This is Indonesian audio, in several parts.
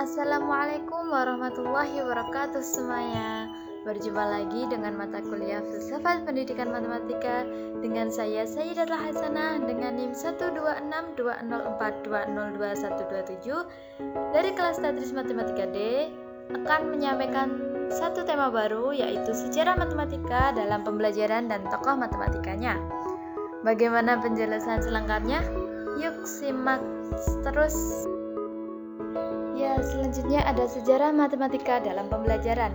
Assalamualaikum warahmatullahi wabarakatuh semuanya. Berjumpa lagi dengan mata kuliah Filsafat Pendidikan Matematika dengan saya Sayyidatul Hasanah dengan NIM 1262042022127 dari kelas Tadris Matematika D akan menyampaikan satu tema baru, yaitu sejarah matematika dalam pembelajaran dan tokoh matematikanya. Bagaimana penjelasan selengkapnya? Yuk simak terus. Ya, selanjutnya ada sejarah matematika dalam pembelajaran.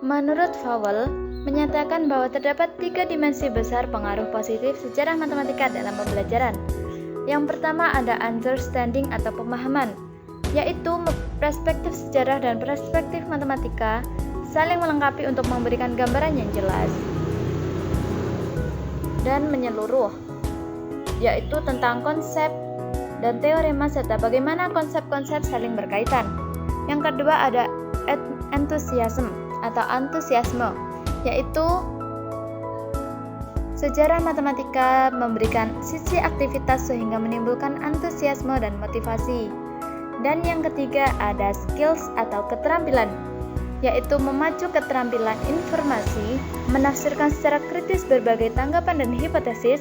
Menurut Fowell, menyatakan bahwa terdapat 3 dimensi besar pengaruh positif sejarah matematika dalam pembelajaran. Yang pertama ada understanding atau pemahaman, yaitu perspektif sejarah dan perspektif matematika saling melengkapi untuk memberikan gambaran yang jelas dan menyeluruh, yaitu tentang konsep dan teorema serta bagaimana konsep-konsep saling berkaitan. Yang kedua ada enthusiasm atau antusiasme, yaitu sejarah matematika memberikan sisi aktivitas sehingga menimbulkan antusiasme dan motivasi. Dan yang ketiga ada skills atau keterampilan, yaitu memacu keterampilan informasi, menafsirkan secara kritis berbagai tanggapan dan hipotesis,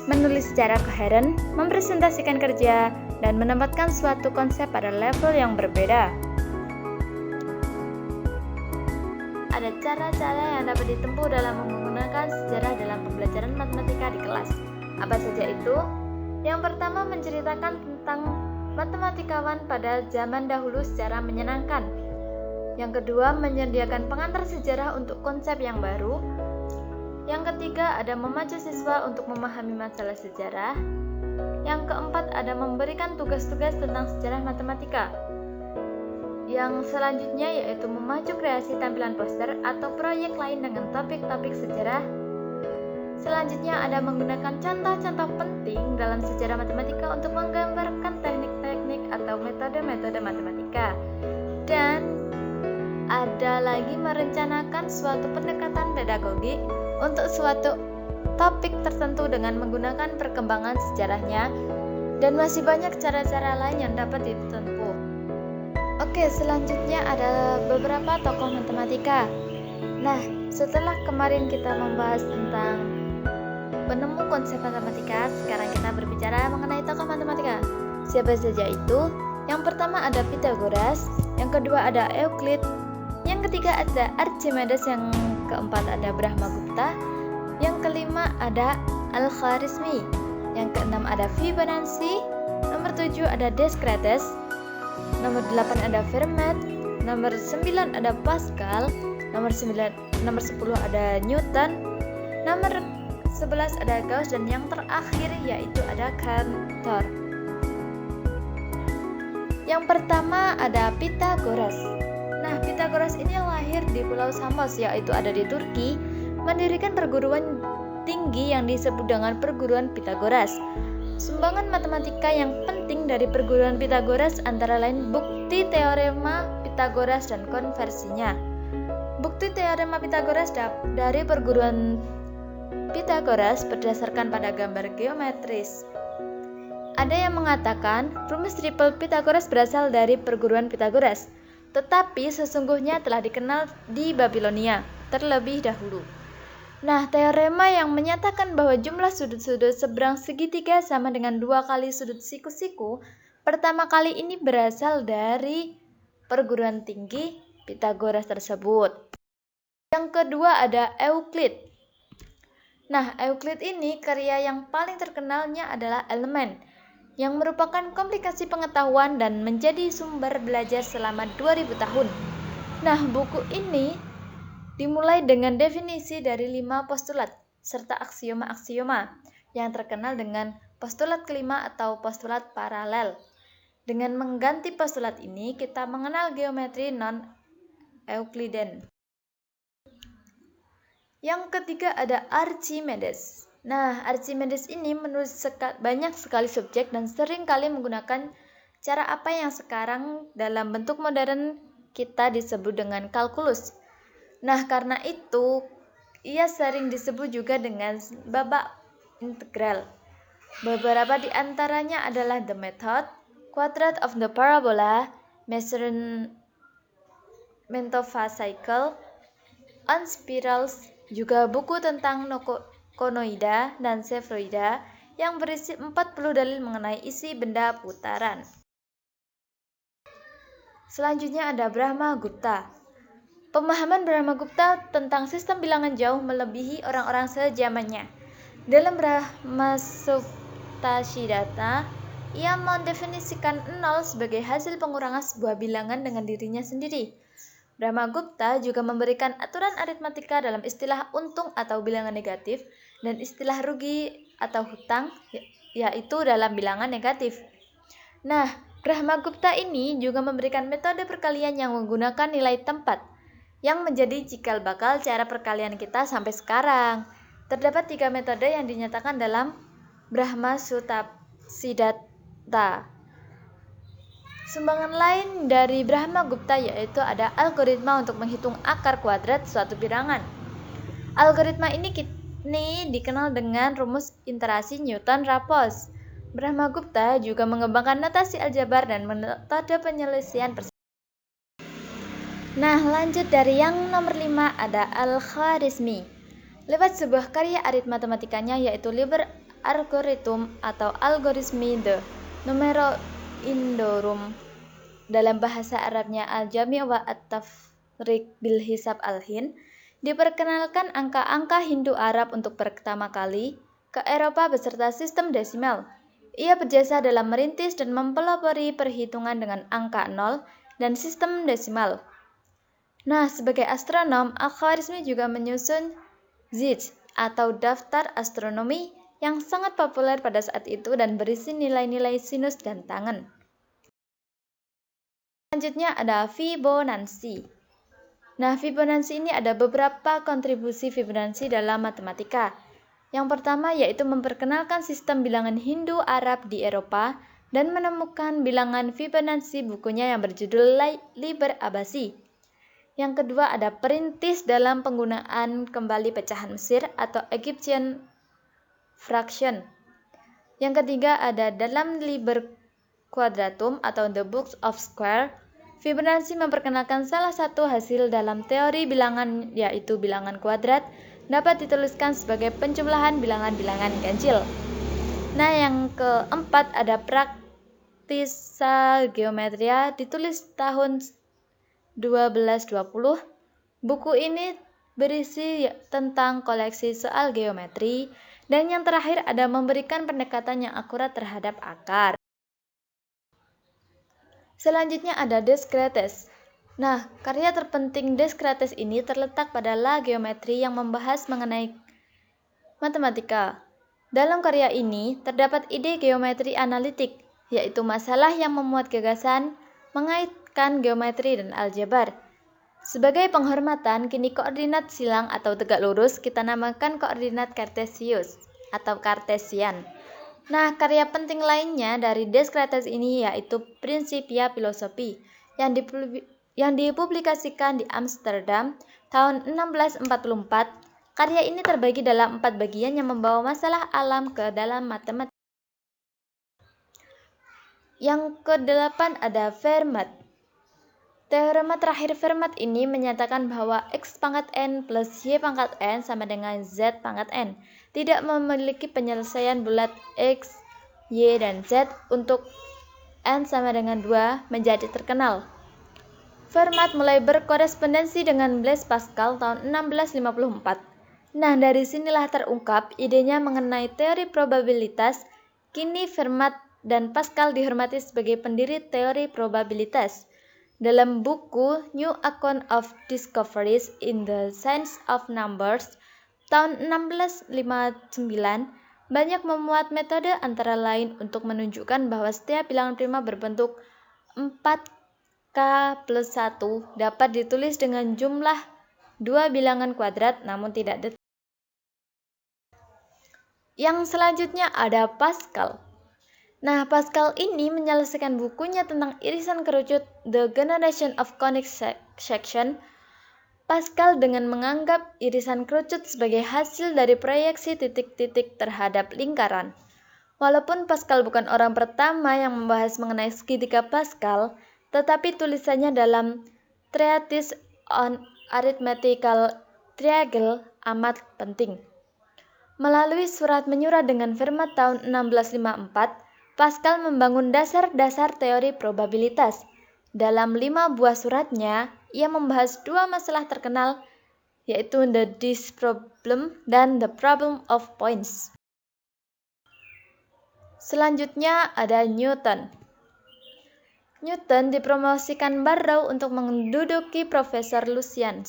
menulis secara koheren, mempresentasikan kerja, dan menempatkan suatu konsep pada level yang berbeda. Ada cara-cara yang dapat ditempuh dalam menggunakan sejarah dalam pembelajaran matematika di kelas. Apa saja itu? Yang pertama, menceritakan tentang matematikawan pada zaman dahulu secara menyenangkan. Yang kedua, menyediakan pengantar sejarah untuk konsep yang baru. Yang ketiga ada memacu siswa untuk memahami masalah sejarah. Yang keempat ada memberikan tugas-tugas tentang sejarah matematika. Yang selanjutnya yaitu memacu kreasi tampilan poster atau proyek lain dengan topik-topik sejarah. Selanjutnya ada menggunakan contoh-contoh penting dalam sejarah matematika untuk menggambarkan teknik-teknik atau metode-metode matematika. Dan ada lagi merencanakan suatu pendekatan pedagogik untuk suatu topik tertentu dengan menggunakan perkembangan sejarahnya, dan masih banyak cara-cara lain yang dapat ditempuh. Oke, selanjutnya ada beberapa tokoh matematika. Nah, setelah kemarin kita membahas tentang penemu konsep matematika, sekarang kita berbicara mengenai tokoh matematika. Siapa saja itu? Yang pertama ada Pythagoras, yang kedua ada Euclid, yang ketiga ada Archimedes, yang keempat ada Brahmagupta, yang kelima ada Al-Khwarizmi, yang keenam ada Fibonacci, nomor 7 ada Descartes, nomor 8 ada Fermat, nomor 9 ada Pascal, nomor 10 ada Newton, nomor 11 ada Gauss, dan yang terakhir yaitu ada Cantor. Yang pertama ada Pythagoras. Nah, Pythagoras ini lahir di Pulau Samos, yaitu ada di Turki, mendirikan perguruan tinggi yang disebut dengan perguruan Pythagoras. Sumbangan matematika yang penting dari perguruan Pythagoras antara lain bukti teorema Pythagoras dan konversinya. Bukti teorema Pythagoras dari perguruan Pythagoras berdasarkan pada gambar geometris. Ada yang mengatakan rumus triple Pythagoras berasal dari perguruan Pythagoras, tetapi sesungguhnya telah dikenal di Babilonia terlebih dahulu. Nah, teorema yang menyatakan bahwa jumlah sudut-sudut seberang segitiga sama dengan 2 kali sudut siku-siku pertama kali ini berasal dari perguruan tinggi Pythagoras tersebut. Yang kedua ada Euclid. Nah, Euclid ini karya yang paling terkenalnya adalah Elemen, yang merupakan komplikasi pengetahuan dan menjadi sumber belajar selama 2000 tahun. Nah, buku ini dimulai dengan definisi dari 5 postulat serta aksioma-aksioma yang terkenal dengan postulat kelima atau postulat paralel. Dengan mengganti postulat ini, kita mengenal geometri non-Euclidean. Yang ketiga ada Archimedes. Nah, Archimedes ini menulis banyak sekali subjek dan sering kali menggunakan cara apa yang sekarang dalam bentuk modern kita disebut dengan kalkulus. Nah, karena itu ia sering disebut juga dengan babak integral. Beberapa di antaranya adalah the method, quadrat of the parabola, Measurement of a Cycle on Spirals, juga buku tentang konoida dan spheroida yang berisi 40 dalil mengenai isi benda putaran. Selanjutnya ada Brahmagupta. Pemahaman Brahmagupta tentang sistem bilangan jauh melebihi orang-orang sezamannya. Dalam Brahmasuptasiddhata, ia mendefinisikan nol sebagai hasil pengurangan sebuah bilangan dengan dirinya sendiri. Brahmagupta juga memberikan aturan aritmatika dalam istilah untung atau bilangan negatif dan istilah rugi atau hutang, yaitu dalam bilangan negatif. Nah, Brahmagupta ini juga memberikan metode perkalian yang menggunakan nilai tempat, yang menjadi cikal bakal cara perkalian kita sampai sekarang. Terdapat 3 metode yang dinyatakan dalam Brahmasuptasiddhata. Sumbangan lain dari Brahmagupta yaitu ada algoritma untuk menghitung akar kuadrat suatu bilangan. Algoritma ini kini dikenal dengan rumus iterasi Newton-Raphos. Brahmagupta juga mengembangkan notasi aljabar dan metode penyelesaian persamaan. Nah, lanjut dari yang nomor 5 ada Al-Khwarizmi. Lewat sebuah karya aritmatikanya yaitu Liber Algorithm atau Algoritmi de Numero Indorum, dalam bahasa Arabnya Al-Jami' wa At-Tafriq bil Hisab Al-Hin, diperkenalkan angka-angka Hindu-Arab untuk pertama kali ke Eropa beserta sistem desimal. Ia berjasa dalam merintis dan mempelopori perhitungan dengan angka 0 dan sistem desimal. Nah, sebagai astronom, Al-Khwarizmi juga menyusun Zich atau daftar astronomi yang sangat populer pada saat itu dan berisi nilai-nilai sinus dan tangen. Selanjutnya ada Fibonacci. Nah, Fibonacci ini ada beberapa kontribusi Fibonacci dalam matematika. Yang pertama yaitu memperkenalkan sistem bilangan Hindu-Arab di Eropa dan menemukan bilangan Fibonacci bukunya yang berjudul Liber Abbasi. Yang kedua ada perintis dalam penggunaan kembali pecahan Mesir atau Egyptian fraction. Yang ketiga ada dalam Liber Quadratum atau The Books of Square. Fibonacci memperkenalkan salah satu hasil dalam teori bilangan yaitu bilangan kuadrat dapat dituliskan sebagai penjumlahan bilangan-bilangan ganjil. Nah, yang keempat ada Praktisa Geometria, ditulis tahun 1220. Buku ini berisi tentang koleksi soal geometri, dan yang terakhir ada memberikan pendekatan yang akurat terhadap akar. Selanjutnya ada Descartes. Nah, karya terpenting Descartes ini terletak pada La Geometrie yang membahas mengenai matematika. Dalam karya ini terdapat ide geometri analitik, yaitu masalah yang memuat gagasan mengaitkan geometri dan aljabar. Sebagai penghormatan, kini koordinat silang atau tegak lurus kita namakan koordinat Cartesius atau Cartesian. Nah, karya penting lainnya dari Descartes ini yaitu Principia Philosophiae yang dipublikasikan di Amsterdam tahun 1644. Karya ini terbagi dalam 4 bagian yang membawa masalah alam ke dalam matematika. Yang ke-8 ada Fermat. Teorema terakhir Fermat ini menyatakan bahwa X pangkat N plus Y pangkat N sama dengan Z pangkat N. Tidak memiliki penyelesaian bulat X, Y, dan Z untuk N sama dengan 2 menjadi terkenal. Fermat mulai berkorespondensi dengan Blaise Pascal tahun 1654. Nah, dari sinilah terungkap idenya mengenai teori probabilitas. Kini Fermat dan Pascal dihormati sebagai pendiri teori probabilitas. Dalam buku New Account of Discoveries in the Science of Numbers tahun 1659, banyak memuat metode antara lain untuk menunjukkan bahwa setiap bilangan prima berbentuk 4K plus 1 dapat ditulis dengan jumlah 2 bilangan kuadrat namun tidak detil. Yang selanjutnya ada Pascal. Nah, Pascal ini menyelesaikan bukunya tentang irisan kerucut The Generation of Conic Section. Pascal dengan menganggap irisan kerucut sebagai hasil dari proyeksi titik-titik terhadap lingkaran. Walaupun Pascal bukan orang pertama yang membahas mengenai segitiga Pascal, tetapi tulisannya dalam Treatise on Arithmetical Triangle amat penting. Melalui surat menyurat dengan Fermat tahun 1654, Pascal membangun dasar-dasar teori probabilitas. Dalam 5 buah suratnya, ia membahas 2 masalah terkenal, yaitu the disk problem dan the problem of points. Selanjutnya ada Newton. Newton dipromosikan Barrow untuk menduduki Profesor Lucasian.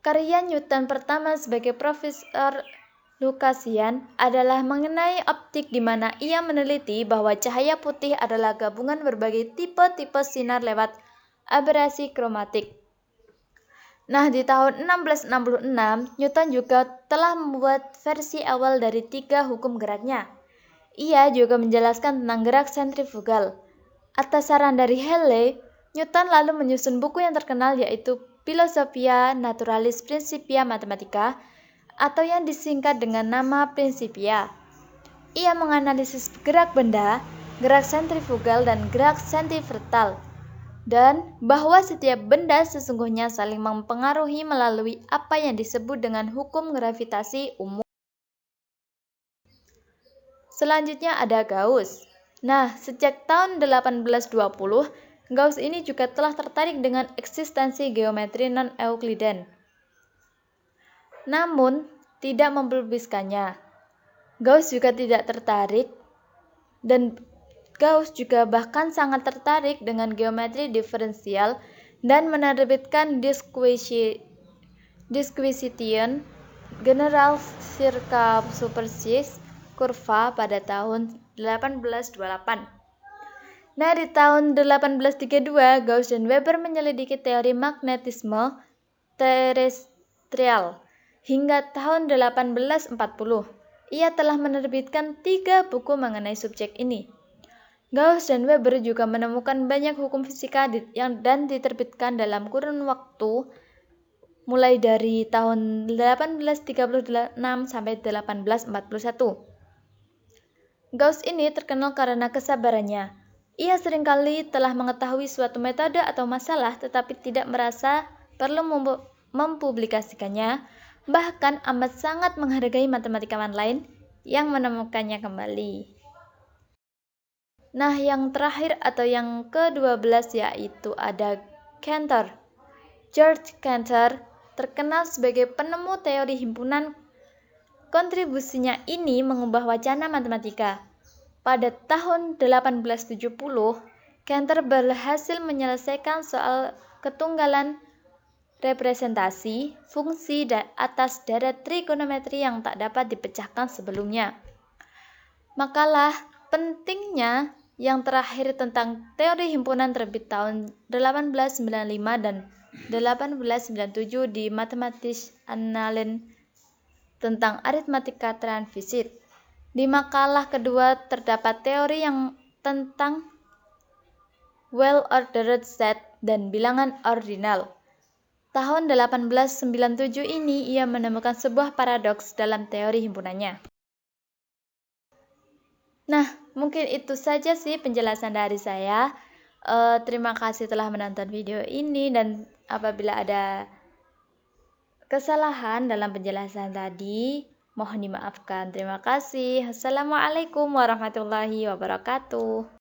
Karya Newton pertama sebagai Profesor Lucasian adalah mengenai optik, di mana ia meneliti bahwa cahaya putih adalah gabungan berbagai tipe-tipe sinar lewat aberasi kromatik. Nah, di tahun 1666, Newton juga telah membuat versi awal dari 3 hukum geraknya. Ia juga menjelaskan tentang gerak sentrifugal. Atas saran dari Halley, Newton lalu menyusun buku yang terkenal, yaitu Philosophia Naturalis Principia Mathematica, atau yang disingkat dengan nama Principia. Ia menganalisis gerak benda, gerak sentrifugal, dan gerak sentimental, dan bahwa setiap benda sesungguhnya saling mempengaruhi melalui apa yang disebut dengan hukum gravitasi umum. Selanjutnya ada Gauss. Nah, sejak tahun 1820, Gauss ini juga telah tertarik dengan eksistensi geometri non-Euclidean, namun tidak mempublikasikannya. Gauss juga tidak tertarik, dan Gauss juga bahkan sangat tertarik dengan geometri diferensial dan menerbitkan Disquisition General circa Supersys Curva pada tahun 1828. Nah, di tahun 1832, Gauss dan Weber menyelidiki teori magnetisme terestrial. Hingga tahun 1840, ia telah menerbitkan 3 buku mengenai subjek ini. Gauss dan Weber juga menemukan banyak hukum fisika dan diterbitkan dalam kurun waktu mulai dari tahun 1836 sampai 1841. Gauss ini terkenal karena kesabarannya. Ia seringkali telah mengetahui suatu metode atau masalah tetapi tidak merasa perlu mempublikasikannya, bahkan amat sangat menghargai matematikawan lain yang menemukannya kembali. Nah, yang terakhir atau yang ke-12 yaitu ada Cantor. George Cantor terkenal sebagai penemu teori himpunan. Kontribusinya ini mengubah wacana matematika. Pada tahun 1870, Cantor berhasil menyelesaikan soal ketunggalan representasi fungsi atas darat trigonometri yang tak dapat dipecahkan sebelumnya. Makalah pentingnya yang terakhir tentang teori himpunan terbit tahun 1895 dan 1897 di Mathematische Annalen tentang aritmatika transisit. Di makalah kedua terdapat teori yang tentang well-ordered set dan bilangan ordinal. Tahun 1897 ini ia menemukan sebuah paradoks dalam teori himpunannya. Nah, mungkin itu saja sih penjelasan dari saya. Terima kasih telah menonton video ini, dan apabila ada kesalahan dalam penjelasan tadi, mohon dimaafkan. Terima kasih. Assalamualaikum warahmatullahi wabarakatuh.